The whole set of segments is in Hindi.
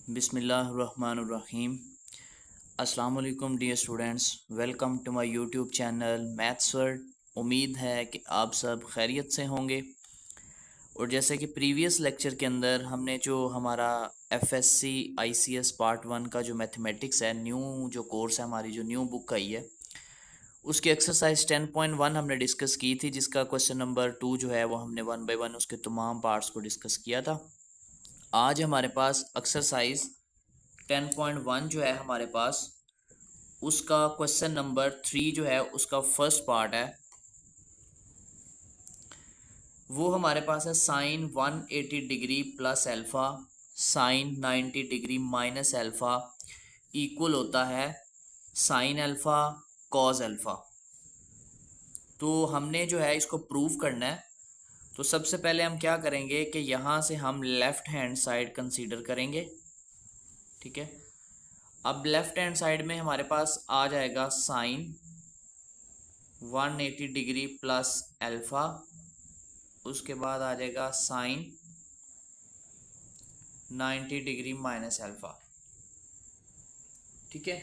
बिस्मिल्लाहिर्रहमानिर्रहीम। अस्सलाम वालेकुम dear students, welcome to my YouTube channel maths world. उम्मीद है कि आप सब खैरियत से होंगे। और जैसे कि प्रीवियस लेक्चर के अंदर हमने जो हमारा एफएससी आईसीएस पार्ट 1 का जो मैथमेटिक्स है, न्यू जो कोर्स है, हमारी जो न्यू बुक आई है, उसकी एक्सरसाइज 10.1 हमने डिस्कस की थी, जिसका क्वेश्चन नंबर 2 जो है वो हमने 1 बाय 1 उसके तमाम पार्ट्स को डिस्कस किया था। आज हमारे पास एक्सरसाइज 10.1 जो है हमारे पास, उसका क्वेश्चन नंबर 3 जो है उसका फर्स्ट पार्ट है, वो हमारे पास है sine 180 degree plus alpha sine 90 degree minus alpha equal होता है साइन अल्फ़ा कॉस अल्फ़ा। तो हमने जो है इसको प्रूव करना है। तो सबसे पहले हम क्या करेंगे कि यहाँ से हम लेफ़्ट हैंड साइड कंसीडर करेंगे, ठीक है। अब लेफ्ट हैंड साइड में हमारे पास आ जाएगा साइन 180 डिग्री प्लस अल्फ़ा, उसके बाद आ जाएगा साइन 90 डिग्री माइनस अल्फ़ा, ठीक है।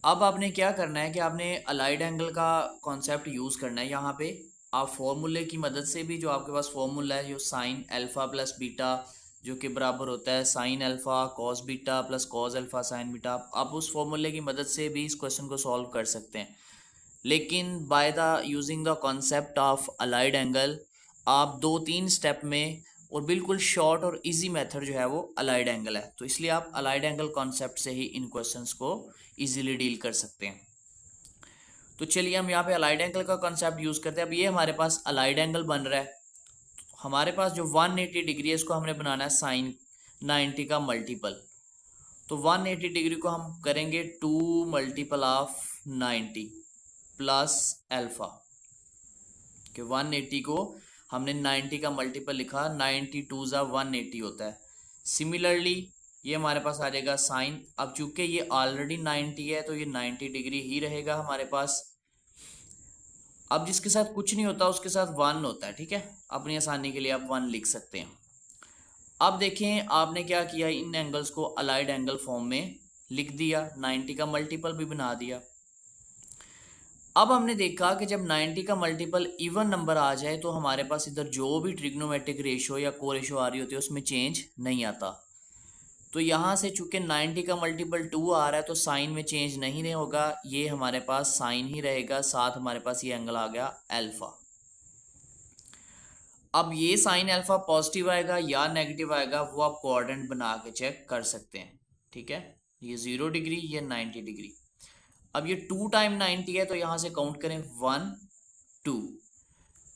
अब आपने क्या करना है कि आपने अलाइड एंगल का कॉन्सेप्ट यूज़ करना है। यहाँ पे आप फॉर्मूले की मदद से भी, जो आपके पास फॉर्मूला है, जो साइन अल्फ़ा प्लस बीटा जो कि बराबर होता है sine alpha cos beta plus cos alpha sine beta, आप उस फॉर्मूले की मदद से भी इस क्वेश्चन को सॉल्व कर सकते हैं। लेकिन by the using the concept of allied angle, आप 2-3 स्टेप में, और बिल्कुल शॉर्ट और इजी मेथड जो है वो अलाइड एंगल है, तो इसलिए आप अलाइड एंगल कॉन्सेप्ट से ही इन क्वेश्चंस को इजीली डील कर सकते हैं। तो चलिए हम यहाँ पे अलाइड एंगल का कॉन्सेप्ट यूज़ करते हैं। अब ये हमारे पास अलाइड एंगल बन रहा है। हमारे पास जो 180 डिग्री है, इसको हमने बनाना है साइन 90 का मल्टीपल। तो 180 डिग्री को हम करेंगे 2 मल्टीपल ऑफ 90 प्लस अल्फ़ा, कि 180 को हमने 90 का मल्टीपल लिखा, 90 टू ज़ा 180 होता है। सिमिलरली ये हमारे पास आ जाएगा साइन, अब चूंकि ये ऑलरेडी 90 है तो ये 90 डिग्री ही रहेगा हमारे पास। अब जिसके साथ कुछ नहीं होता उसके साथ 1 होता है, ठीक है। अपनी आसानी के लिए आप 1 लिख सकते हैं। अब देखें आपने क्या किया, इन एंगल्स को अलाइड एंगल फॉर्म में लिख दिया, 90 का मल्टीपल भी बना दिया। अब हमने देखा कि जब 90 का मल्टीपल इवन नंबर आ जाए तो हमारे पास इधर जो भी ट्रिग्नोमेट्रिक रेशो या को रेशो आ रही होती है उसमें चेंज नहीं आता। तो यहाँ से चूंकि 90 का मल्टीपल 2 आ रहा है तो साइन में चेंज नहीं होगा, ये हमारे पास साइन ही रहेगा, साथ हमारे पास ये एंगल आ गया अल्फा। अब ये साइन अल्फा पॉजिटिव आएगा या नेगेटिव आएगा वो आप कोऑर्डिनेट बना के चेक कर सकते हैं, ठीक है। ये 0 डिग्री, ये 90 डिग्री। अब ये 2 टाइम 90 है तो यहाँ से काउंट करें 1 2,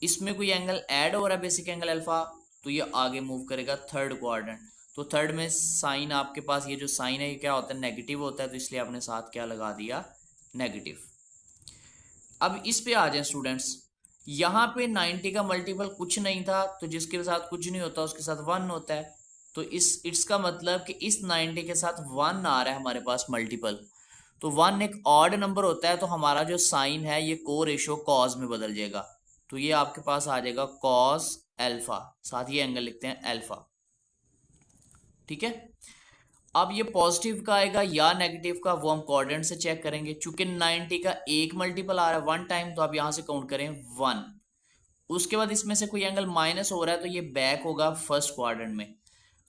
इसमें कोई एंगल ऐड हो रहा है बेसिक एंगल अल्फा, तो ये आगे मूव करेगा थर्ड क्वाड्रेंट। तो थर्ड में साइन, आपके पास ये जो साइन है ये क्या होता है, नेगेटिव होता है, तो इसलिए आपने साथ क्या लगा दिया, नेगेटिव। अब इस पे आ जाए स्टूडेंट्स, यहाँ पे 90 का मल्टीपल कुछ नहीं था, तो जिसके साथ कुछ नहीं होता उसके साथ 1 होता है। तो इसका मतलब कि इस 90 के साथ 1 आ रहा है हमारे पास मल्टीपल, तो 1 एक ऑड नंबर होता है, तो हमारा जो साइन है ये को रेशो कॉस में बदल जाएगा। तो ये आपके पास आ जाएगा कॉस अल्फा, साथ ही एंगल लिखते हैं अल्फा, ठीक है। अब ये पॉजिटिव का आएगा या नेगेटिव का वो हम कोऑर्डिनेट से चेक करेंगे। चूंकि 90 का एक मल्टीपल आ रहा है 1 टाइम, तो आप यहां से काउंट करें 1। उसके बाद इसमें से कोई एंगल माइनस हो रहा है तो ये बैक होगा फर्स्ट क्वाड्रेंट में।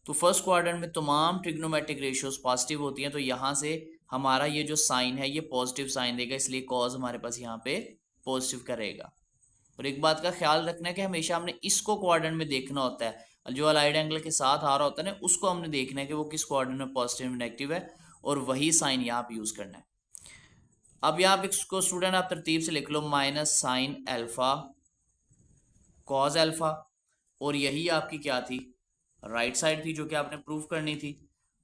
तो फर्स्ट क्वाड्रेंट में तमाम ट्रिग्नोमेट्रिक रेशियोज पॉजिटिव होती हैं, तो यहाँ से हमारा ये जो साइन है ये पॉजिटिव साइन देगा, इसलिए कॉज हमारे पास यहाँ पे पॉजिटिव का रहेगा। और एक बात का ख्याल रखना है कि हमेशा हमने इसको क्वाड्रेंट में देखना होता है, जो अलाइड एंगल के साथ आ रहा होता है ना उसको हमने देखना है कि वो किस क्वाड्रेंट में पॉजिटिव नेगेटिव है, और वही साइन यहाँ पे यूज करना है। अब यहाँ पे इसको स्टूडेंट आप तरतीब से लिख लो, minus sine alpha cos alpha, और यही आपकी क्या थी, राइट साइड थी जो कि आपने प्रूफ करनी थी,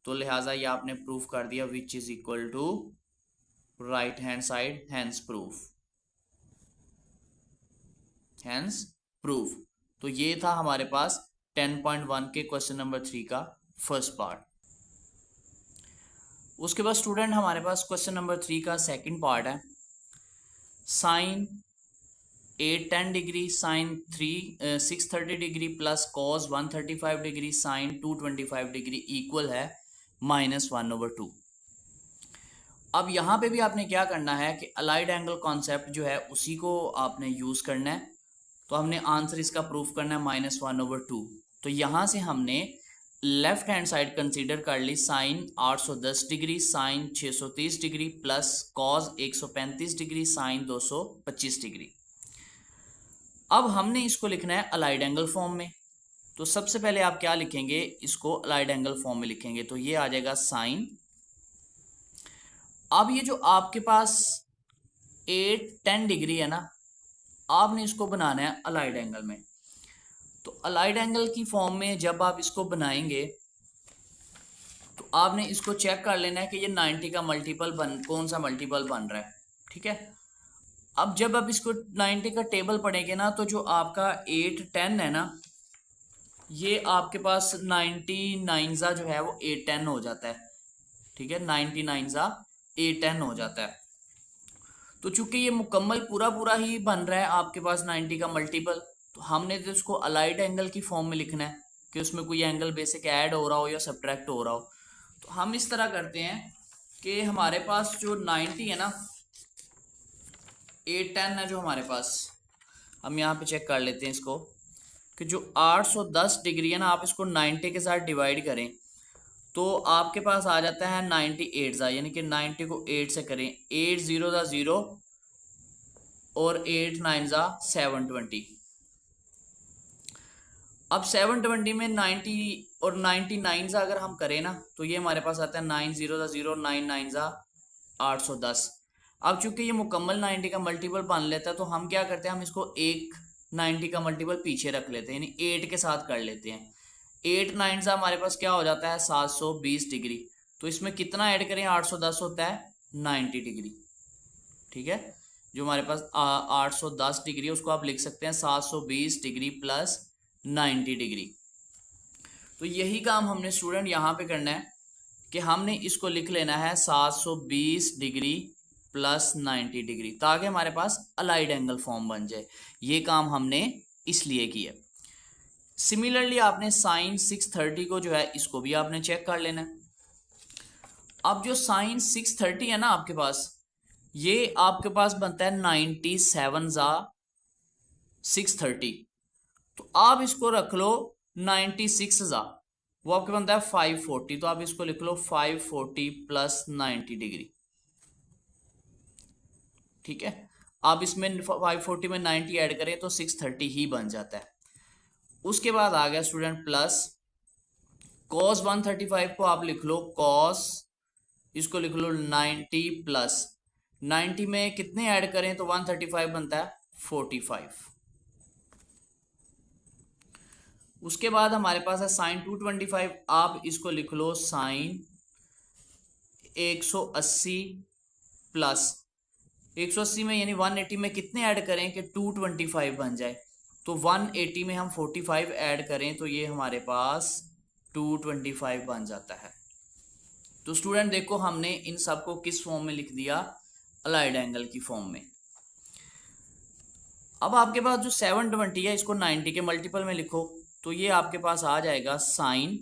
तो लिहाजा ये आपने प्रूफ कर दिया, which is equal to right hand side, hence proof, hence proof. तो ये था हमारे पास 10.1 के क्वेश्चन नंबर 3 का फर्स्ट पार्ट। उसके बाद स्टूडेंट हमारे पास क्वेश्चन नंबर 3 का सेकंड पार्ट है, sine 810 degree sine 630 degree plus cos 135 degree sine 225 degree equal है -1/2। अब यहाँ पे भी आपने क्या करना है कि अलाइड एंगल कॉन्सेप्ट जो है उसी को आपने यूज़ करना है। तो हमने आंसर इसका प्रूफ करना है -1/2। तो यहाँ से हमने लेफ्ट हैंड साइड कंसीडर कर ली sine 810 degree sine 630 degree plus cos 135 degree sine 225 degree. अब हमने इसको लिखना है अलाइड एंगल फॉर्म में। तो सबसे पहले आप क्या लिखेंगे, इसको अलाइड एंगल फॉर्म में लिखेंगे। तो ये आ जाएगा साइन, अब ये जो आपके पास 810 डिग्री है ना, आपने इसको बनाना है अलाइड एंगल में। तो अलाइड एंगल की फॉर्म में जब आप इसको बनाएंगे तो आपने इसको चेक कर लेना है कि ये 90 का मल्टीपल कौन सा मल्टीपल बन रहा है, ठीक है। अब जब आप इसको 90 का टेबल पढ़ेंगे ना, तो जो आपका 810 है ना, ये आपके पास 99 ज़ा जो है वो 810 हो जाता है, ठीक है। 99 ज़ा 810 हो जाता है। तो चूंकि ये मुकम्मल पूरा पूरा ही बन रहा है आपके पास 90 का मल्टीपल, तो हमने तो इसको अलाइड एंगल की फॉर्म में लिखना है कि उसमें कोई एंगल बेसिक ऐड हो रहा हो या सब्ट्रैक्ट हो रहा हो। तो हम इस तरह करते हैं कि हमारे पास जो 90 है ना, 810 है जो हमारे पास, हम यहाँ पे चेक कर लेते हैं इसको कि जो 810 डिग्री है ना, आप इसको 90 के साथ डिवाइड करें तो आपके पास आ जाता है 98 ज़ा, यानी कि 90 को 8 से करें, 8 0 ज़ा 0 और 8 9 ज़ा 720। अब 720 में 90 और 99 ज़ा अगर हम करें ना, तो ये हमारे पास आता है 9 0 ज़ा 0 9 9 ज़ा 810। अब चूंकि ये मुकम्मल 90 का मल्टीपल बन लेता है, तो हम क्या करते हैं, हम इसको एक 90 का मल्टीपल पीछे रख लेते हैं, यानी 8 के साथ कर लेते हैं। 8 9 सा हमारे पास क्या हो जाता है 720 डिग्री। तो इसमें कितना ऐड करें, 810 होता है 90 डिग्री, ठीक है। जो हमारे पास 810 डिग्री है उसको आप लिख सकते हैं 720 डिग्री प्लस 90 डिग्री। तो यही काम हमने स्टूडेंट यहाँ पे करना है कि हमने इसको लिख लेना है 720 डिग्री प्लस 90 डिग्री, ताकि हमारे पास अलाइड एंगल फॉर्म बन जाए। ये काम हमने इसलिए किया। सिमिलरली आपने साइन 630 को जो है इसको भी आपने चेक कर लेना है। अब जो साइन 630 है ना आपके पास, ये आपके पास बनता है 97 ज़ा 630। तो आप इसको रख लो 96 ज़ा, वो आपके बनता है 540। तो आप इसको लिख लो 540 प्लस 90 डिग्री, ठीक है। आप इसमें 540 में 90 ऐड करें तो 630 ही बन जाता है। उसके बाद आ गया स्टूडेंट प्लस कॉस 135 को आप लिख लो कॉस, इसको लिख लो 90 प्लस 90 में कितने ऐड करें तो 135 बनता है 45। उसके बाद हमारे पास है साइन 225, आप इसको लिख लो साइन 180 प्लस 180 में यानी 180 में कितने ऐड करें कि 225 बन जाए। तो 180 में हम 45 ऐड करें तो ये हमारे पास 225 बन जाता है। तो स्टूडेंट देखो हमने इन सबको किस फॉर्म में लिख दिया, अलाइड एंगल की फॉर्म में। अब आपके पास जो 720 है इसको 90 के मल्टीपल में लिखो, तो ये आपके पास आ जाएगा साइन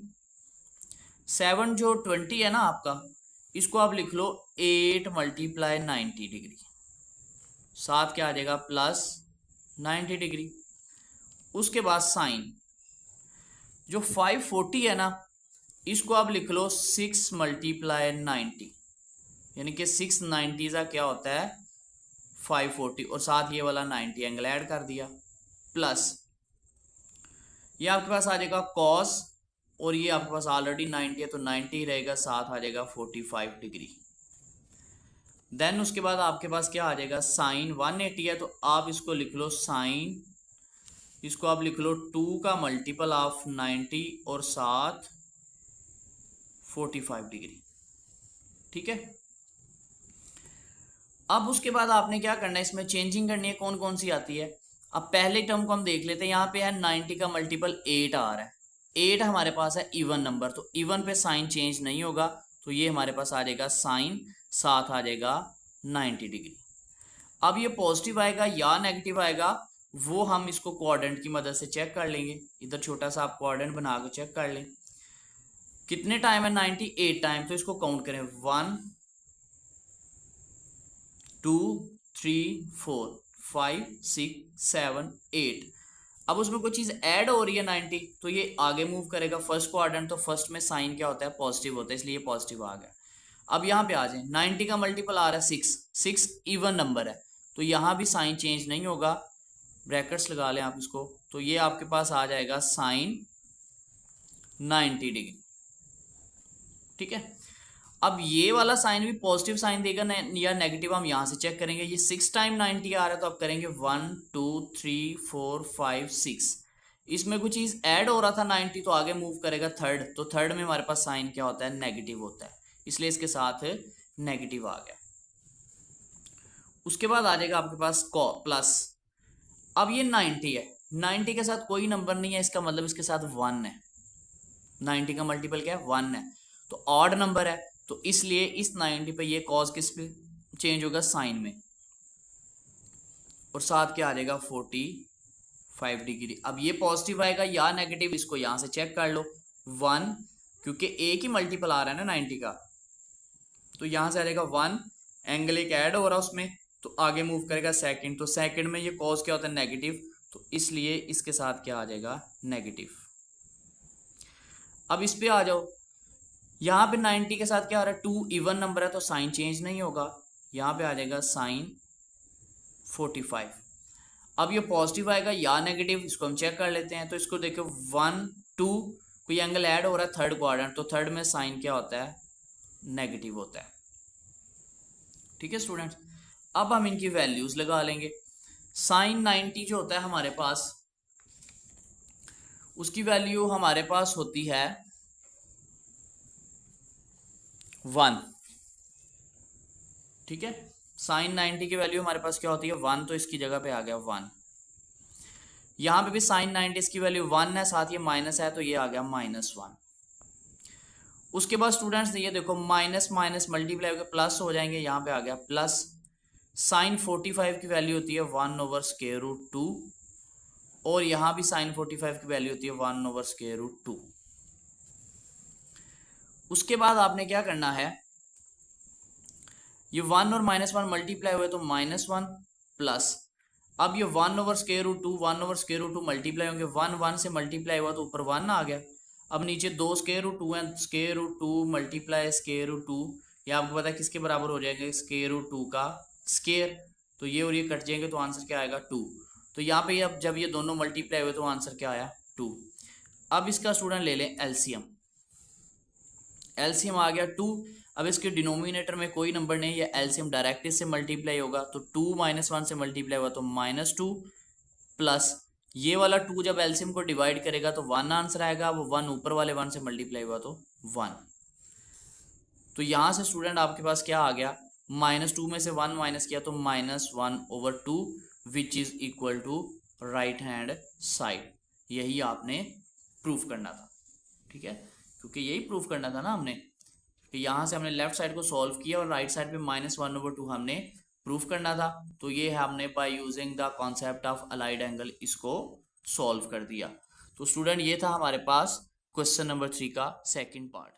7 जो 20 है ना आपका, इसको आप लिख लो 8 मल्टीप्लाई 90 डिग्री, साथ क्या आ जाएगा प्लस 90 डिग्री। उसके बाद साइन जो 540 है ना, इसको आप लिख लो 6 मल्टीप्लाई 90, यानी कि 690 का क्या होता है 540, और साथ ये वाला 90 एंगल ऐड कर दिया, प्लस ये आपके पास आ जाएगा कॉस, और ये आपके पास ऑलरेडी 90 है तो 90 रहेगा, साथ आ जाएगा 45 डिग्री। देन उसके बाद आपके पास क्या आ जाएगा साइन 180 है, तो आप इसको लिख लो साइन, इसको आप लिख लो 2 का मल्टीपल ऑफ 90 और साथ 45 डिग्री, ठीक है। अब उसके बाद आपने क्या करना है, इसमें चेंजिंग करनी है, कौन कौन सी आती है। अब पहले टर्म को हम देख लेते हैं, यहाँ पे है 90 का मल्टीपल 8 आ रहा है, 8 हमारे पास है इवन नंबर, तो इवन पे साइन चेंज नहीं होगा, तो ये हमारे पास आ जाएगा साइन, साथ आ जाएगा 90 डिग्री। अब ये पॉजिटिव आएगा या नेगेटिव आएगा वो हम इसको क्वाड्रेंट की मदद से चेक कर लेंगे। इधर छोटा सा आप क्वाड्रेंट बना के चेक कर लें। कितने टाइम है 98 टाइम, तो इसको काउंट करें 1 2 3 4 5 6 7 8। अब उसमें कोई चीज ऐड हो रही है 90, तो ये आगे मूव करेगा फर्स्ट क्वाड्रेंट, तो फर्स्ट में साइन क्या होता है पॉजिटिव होता है, इसलिए ये पॉजिटिव आ गया। अब यहाँ पे आ जाए 90 का मल्टीपल आ रहा है 6, 6 इवन नंबर है, तो यहाँ भी साइन चेंज नहीं होगा, ब्रैकेट्स लगा लें आप इसको, तो ये आपके पास आ जाएगा साइन 90 डिग्री। ठीक है, अब ये वाला साइन भी पॉजिटिव साइन देगा या नेगेटिव हम यहां से चेक करेंगे। ये 6 टाइम 90 आ रहा है, तो अब करेंगे 1 2 3 4 5 6। इसमें कुछ चीज ऐड हो रहा था 90, तो आगे मूव करेगा थर्ड, तो थर्ड में हमारे पास साइन क्या होता है नेगेटिव होता है, इसलिए इसके साथ नेगेटिव आ गया। उसके बाद आ जाएगा आपके पास प्लस। अब ये 90 है, 90 के साथ कोई नंबर नहीं है, इसका मतलब इसके साथ 1 है। 90 का मल्टीपल क्या है 1 है, तो ऑड नंबर है, तो इसलिए इस 90 पे ये कॉस किस पे चेंज होगा साइन में, और साथ क्या आ जाएगा 45 डिग्री। अब ये पॉजिटिव आएगा या नेगेटिव, इसको यहां से चेक कर लो 1, क्योंकि एक ही मल्टीपल आ रहा है ना 90 का, तो यहां से आ जाएगा 1, एंगल एक ऐड हो रहा है उसमें, तो आगे मूव करेगा सेकंड, तो सेकंड में ये कॉस क्या होता है नेगेटिव, तो इसलिए इसके साथ क्या आ जाएगा नेगेटिव। अब इस पे आ जाओ, यहाँ पे 90 के साथ क्या आ रहा है 2 इवन नंबर है, तो साइन चेंज नहीं होगा, यहाँ पे आ जाएगा साइन 45। अब ये पॉजिटिव आएगा या नेगेटिव, इसको हम चेक कर लेते हैं, तो इसको देखो 1 2 कोई एंगल ऐड हो रहा है थर्ड क्वाड्रेंट, तो थर्ड में साइन क्या होता है नेगेटिव होता है। ठीक है स्टूडेंट्स, अब हम इनकी वैल्यूज लगा लेंगे। साइन 90 जो होता है हमारे पास, उसकी वैल्यू हमारे पास होती है 1। ठीक है, साइन 90 की वैल्यू हमारे पास क्या होती है 1, तो इसकी जगह पे आ गया 1। यहां पे भी साइन 90 इसकी वैल्यू 1 है, साथ ये माइनस है, तो ये आ गया -1। उसके बाद स्टूडेंट्स ये देखो माइनस माइनस मल्टीप्लाई होकर प्लस हो जाएंगे, यहाँ पे आ गया प्लस। साइन 45 की वैल्यू होती है 1/√2, और यहाँ भी साइन 45 की वैल्यू होती है 1/√2। उसके बाद आपने क्या करना है, ये 1 और -1 मल्टीप्लाई हुए तो -1 प्लस, अब ये 1/√2 1/√2 मल्टीप्लाई होंगे, 1 1 से मल्टीप्लाई हुआ तो ऊपर 1 आ गया। अब नीचे 2 √2 है, √2 मल्टीप्लाई √2, ये आपको पता है किसके बराबर हो जाएगा √2 का स्केयर, तो ये और ये कट जाएंगे, तो आंसर क्या आएगा 2। तो यहाँ पे अब जब ये दोनों मल्टीप्लाई हुए तो आंसर क्या आया 2। अब इसका स्टूडेंट ले लें एलसीएम, एलसीएम आ गया 2। अब इसके डिनोमिनेटर में कोई नंबर नहीं है, एलसीएम डायरेक्ट इससे मल्टीप्लाई होगा, तो 2 -1 से मल्टीप्लाई हुआ तो -2 प्लस ये वाला 2 जब एलसीएम को डिवाइड करेगा तो 1 आंसर आएगा, वो 1 ऊपर वाले 1 से मल्टीप्लाई हुआ तो 1। तो यहां से स्टूडेंट आपके पास क्या आ गया, -2 में से 1 माइनस किया तो -1/2 which is equal to right hand side. यही आपने प्रूफ करना था। ठीक है, क्योंकि यही प्रूफ करना था ना हमने, कि यहाँ से हमने लेफ्ट साइड को सॉल्व किया और राइट साइड पे -1/2 हमने प्रूफ करना था, तो ये हमने by using the concept of allied angle इसको सॉल्व कर दिया। तो स्टूडेंट ये था हमारे पास क्वेश्चन नंबर 3 का सेकंड पार्ट।